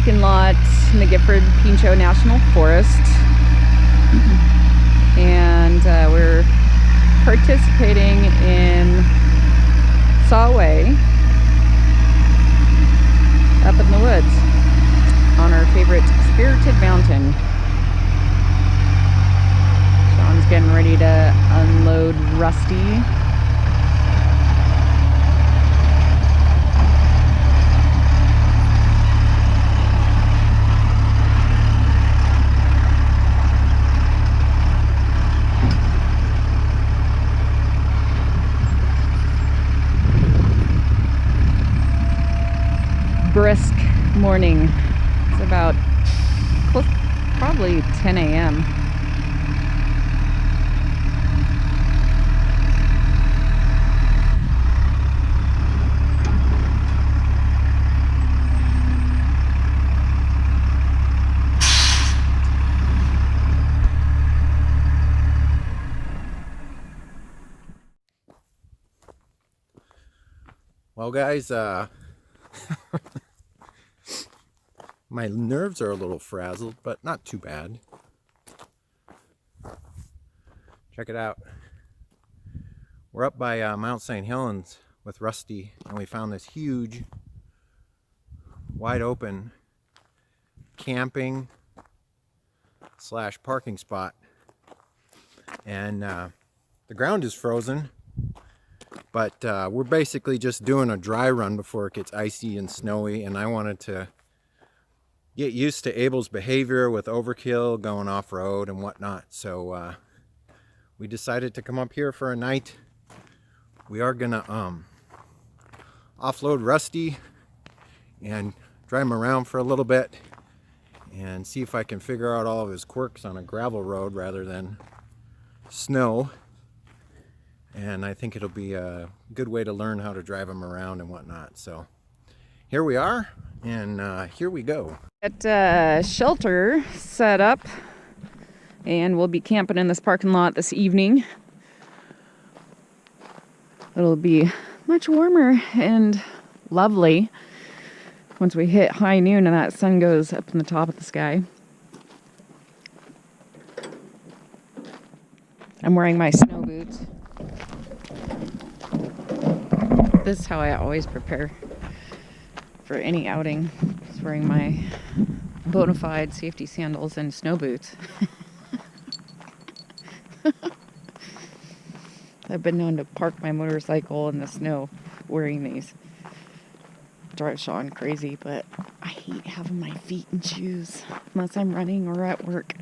parking lot in the Gifford-Pinchot National Forest, and we're participating in Sawway up in the woods on our favorite Spirited Mountain. Sean's getting ready to unload Rusty. Brisk morning. It's about close, probably 10 a.m. Well, guys, my nerves are a little frazzled, but not too bad. Check it out. We're up by Mount St. Helens with Rusty, and we found this huge, wide open camping / parking spot. And the ground is frozen, but we're basically just doing a dry run before it gets icy and snowy, and I wanted to get used to Abel's behavior with Overkill, going off-road and whatnot. So we decided to come up here for a night. We are gonna offload Rusty and drive him around for a little bit and see if I can figure out all of his quirks on a gravel road rather than snow. And I think it'll be a good way to learn how to drive him around and whatnot. So here we are, and here we go. At shelter set up, and we'll be camping in this parking lot this evening. It'll be much warmer and lovely once we hit high noon and that sun goes up in the top of the sky. I'm wearing my snow boots. This is how I always prepare for any outing. Just wearing my bona fide safety sandals and snow boots. I've been known to park my motorcycle in the snow wearing these. Drive Sean crazy, but I hate having my feet in shoes unless I'm running or at work.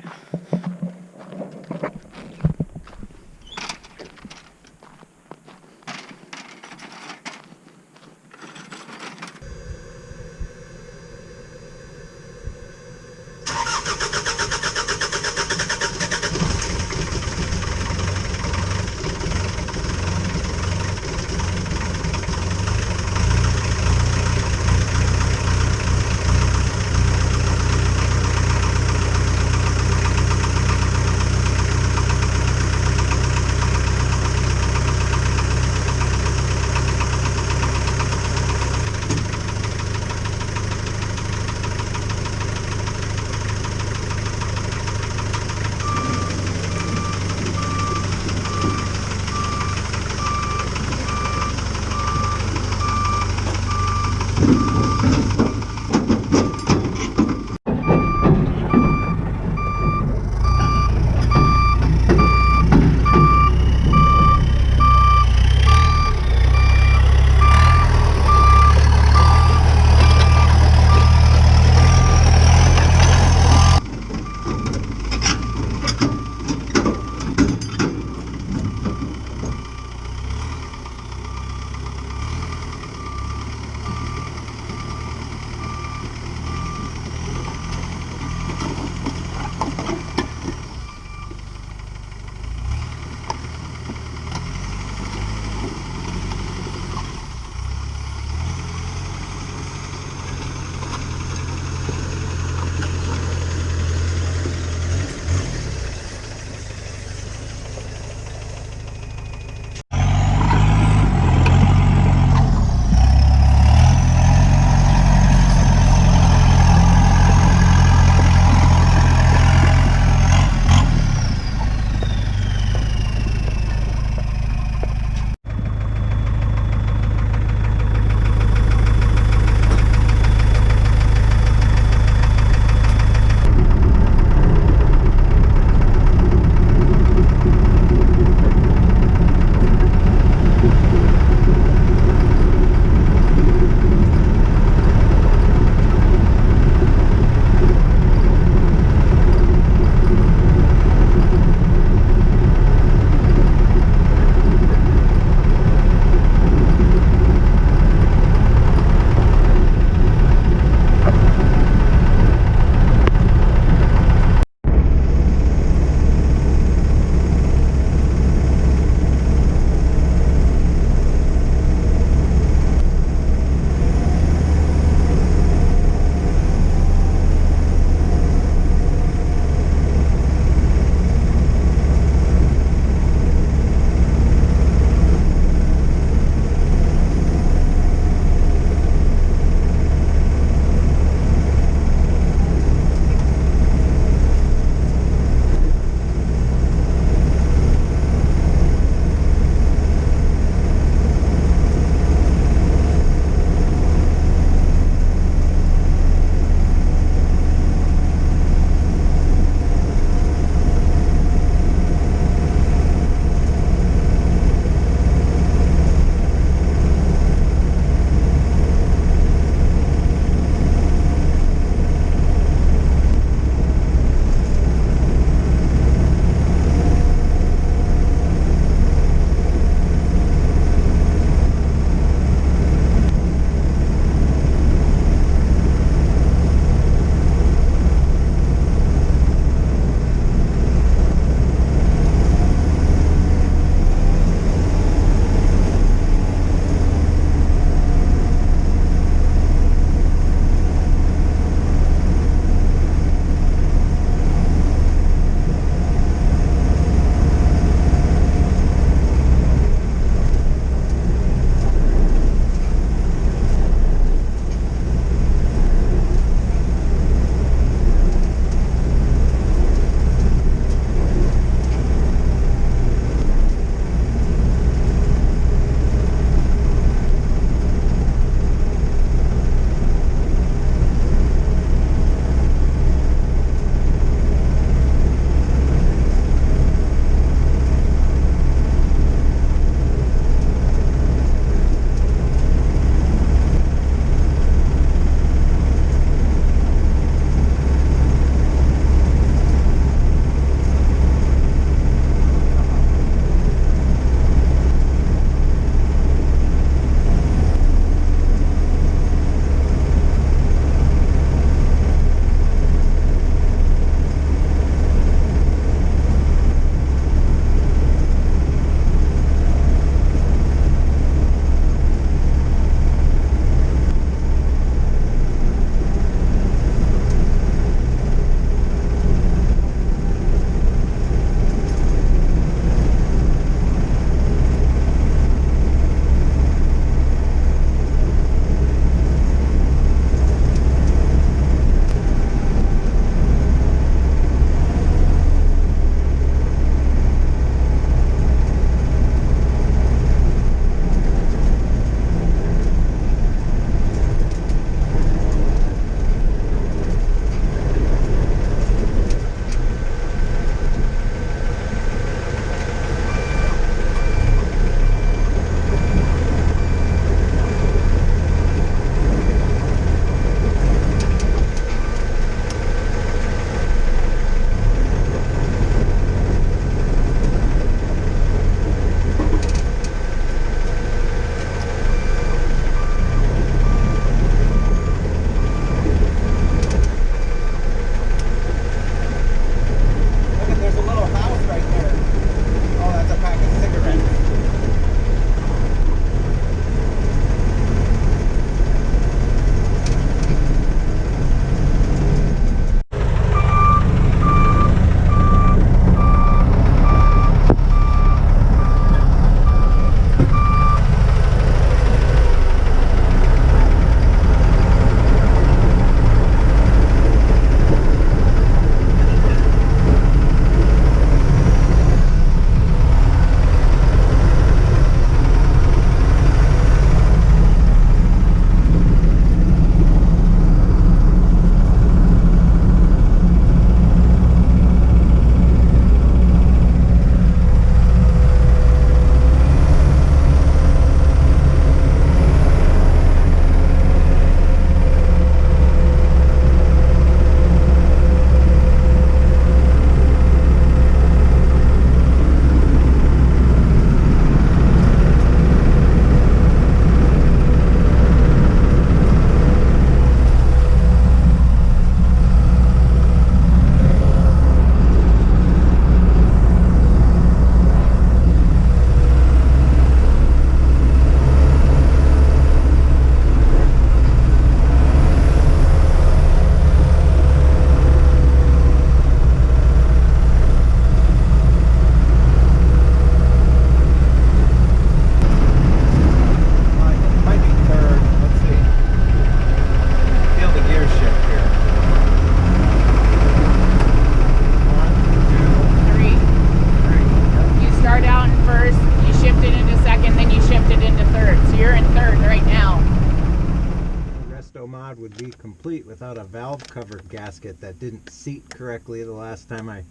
without a valve cover gasket that didn't seat correctly the last time I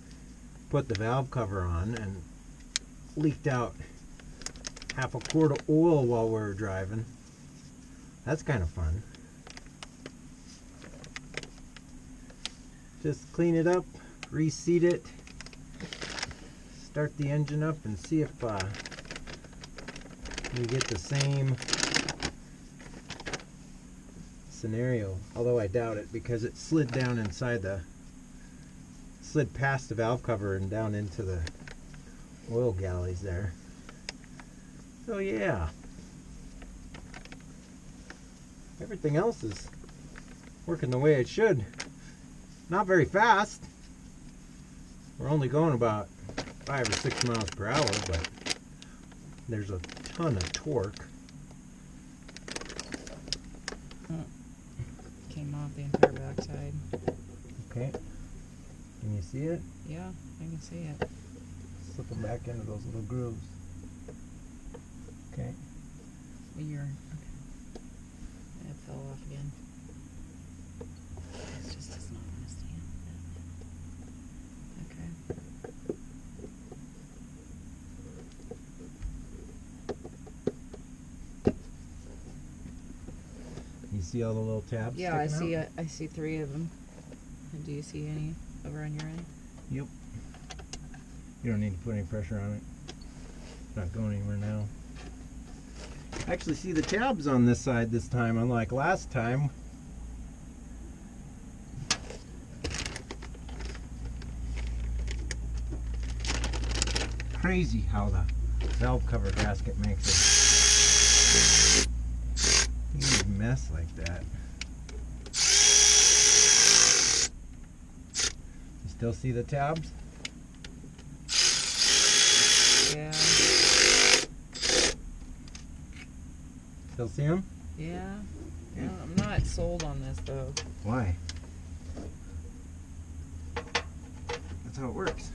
put the valve cover on, and leaked out half a quart of oil while we were driving. That's kind of fun. Just clean it up, reseat it, start the engine up, and see if we get the same scenario. Although I doubt it, because it slid down inside slid past the valve cover and down into the oil galleys there. So yeah, everything else is working the way it should. Not very fast. We're only going about 5 or 6 miles per hour, but there's a ton of torque. Came off the entire backside. Okay. Can you see it? Yeah, I can see it. Slip them back into those little grooves. Okay. You're okay. It fell off again. It's just does not want to stand. Okay. You see all the little tabs? Yeah, I sticking see. out? I see 3 of them. And do you see any over on your end? Yep. You don't need to put any pressure on it. It's not going anywhere now. I actually see the tabs on this side this time, unlike last time. Crazy how the valve cover gasket makes a huge mess like that. You still see the tabs? Yeah. Still see them? Yeah. Well, I'm not sold on this though. Why? That's how it works.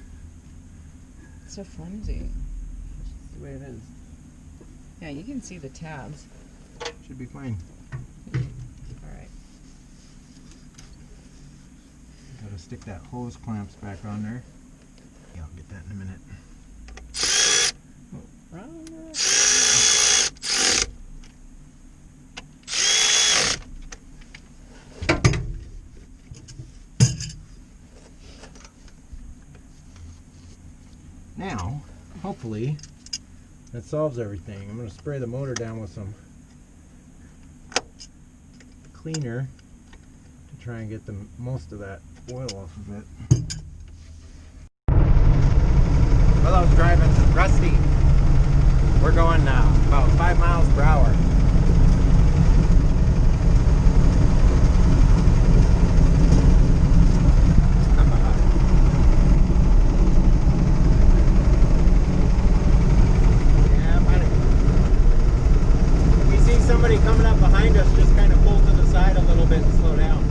It's so flimsy. That's the way it is. Yeah, you can see the tabs. Should be fine. Alright. Gotta stick that hose clamps back on there. Yeah, I'll get that in a minute. Wrong. Now, hopefully, that solves everything. I'm going to spray the motor down with some cleaner to try and get the most of that oil off of it. Well, I was driving Rusty. We're going about 5 miles per hour. Somebody coming up behind us, just kind of pull to the side a little bit and slow down.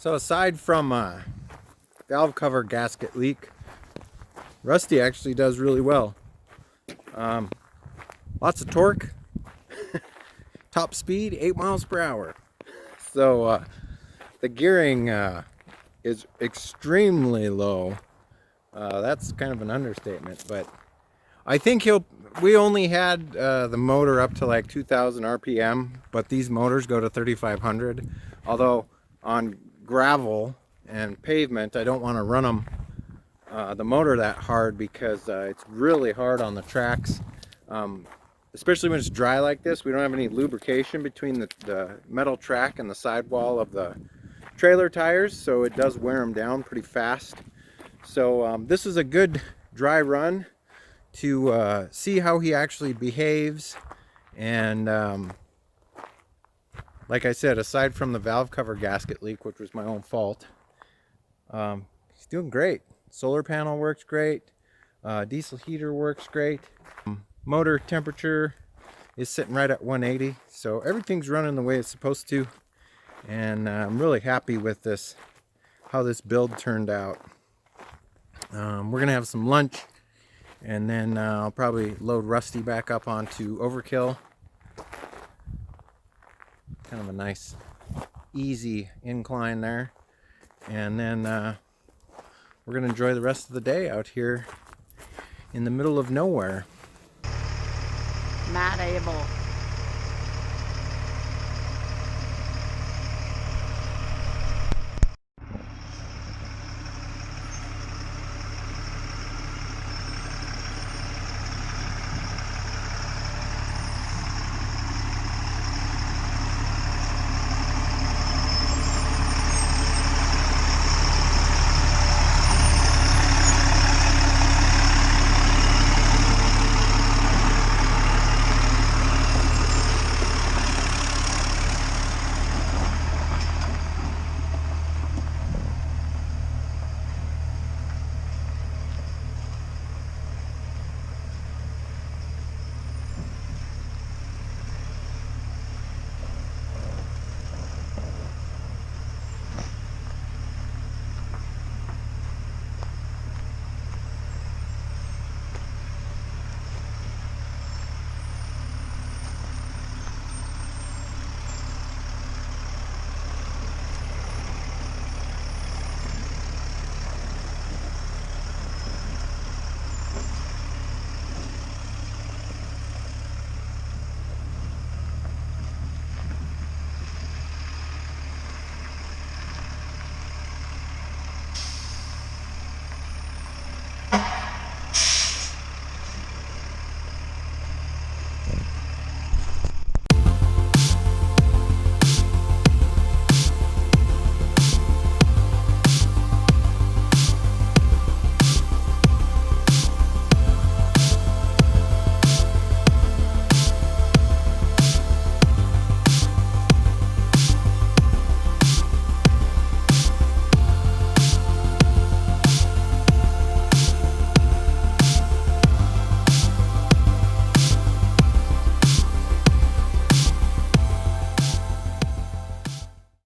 So aside from valve cover gasket leak, Rusty actually does really well. Lots of torque, top speed 8 miles per hour. So the gearing is extremely low. That's kind of an understatement, but I think we only had the motor up to like 2,000 RPM, but these motors go to 3,500. Although on gravel and pavement, I don't want to run them the motor that hard because it's really hard on the tracks. Especially when it's dry like this, we don't have any lubrication between the metal track and the sidewall of the trailer tires, so it does wear them down pretty fast. So this is a good dry run to see how he actually behaves. And like I said, aside from the valve cover gasket leak, which was my own fault, he's doing great. Solar panel works great. Diesel heater works great. Motor temperature is sitting right at 180, so everything's running the way it's supposed to, and I'm really happy with this, how this build turned out. We're gonna have some lunch, and then I'll probably load Rusty back up onto Overkill. Kind of a nice easy incline there, and then we're gonna enjoy the rest of the day out here in the middle of nowhere. Not able.